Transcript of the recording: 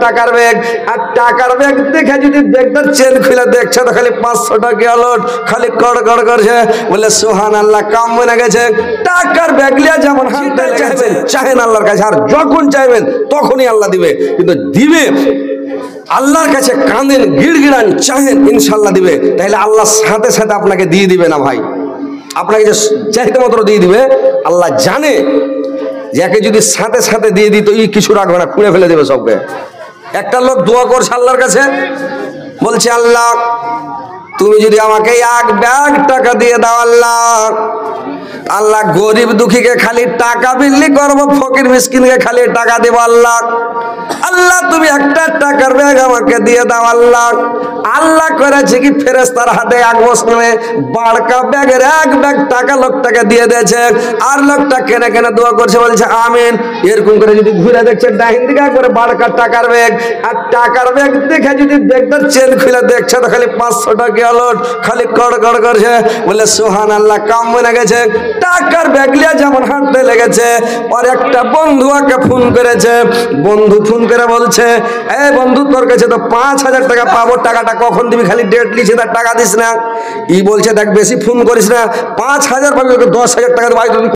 টাকার ব্যাগ, আর টাকার ব্যাগ দেখে যদি ব্যাগটার চেন খুলে দেখছে তো খালি 500 টাকা নোট খালি কড়কড় করছে, বলে সুবহানাল্লাহ, কাম বনে গেছে। টাকার ব্যাগ লিয়া যেমন হাতে চাইবেন চাহেন আল্লাহর কাছে, আর যখন চাইবেন তখনই আল্লাহ দিবে। কিন্তু দিবে আল্লাহর কাছে, কাঁদেন গিড়গিড়ান চাহেন ইনশাআল্লাহ দিবে। তাহলে আল্লাহ সাথে সাথে আপনাকে দিয়ে দিবে না ভাই, আপনাকে যে চাইতে মাত্র দিয়ে দিবে। আল্লাহ জানে যাকে যদি সাথে সাথে দিয়ে দিত ই কিছু রাখবে না, খুঁড়ে ফেলে দেবে সবকে। একটা লোক দোয়া করছে আল্লাহর কাছে, বলছে আল্লাহ তুমি যদি আমাকে 1 ব্যাগ টাকা দিয়ে দাও আল্লাহ গরিব দুঃখীকে খালি টাকা বিল্লি করবো, ফকির মিসকিনকে খালি টাকা দেবো আল্লাহ তুমি একটা টাকার ব্যাগ আমাকে দিয়ে দাও আল্লাহ করেছে কি ফেরেশতার হাতে 1 বছরে বাড়কা ব্যাগের 1 ব্যাগ টাকা লোকটাকে দিয়ে দিয়েছে। আর লোকটা কেনে কেনে দোয়া করছে, বলছে আমিন। এরকম করে যদি ঘুরে দেখছে ডাহিন দিকে করে বাড়কা টাকার ব্যাগ, আর টাকার ব্যাগ দেখে যদি ব্যাগটার চেন খুলে দেখছে তো খালি 500 টাকা নোট খালি কড়কড় করছে, বলে সুবহানাল্লাহ, কাম বনে গেছে। টাকার ব্যাগ লিয়া যেমন হাঁটতে লেগেছে, আর একটা বন্ধু ওকে ফোন করেছে। বন্ধু ফোন করে বলছে, এ বন্ধু তোর কাছে তো 5000 টাকা পাবো, টাকাটা কখন দিবি? খালি ডেট লিখে তার টাকা দিস না। ই বলছে দেখ বেশি ফোন করিস না, 5000 পাবি, 10,000 টাকা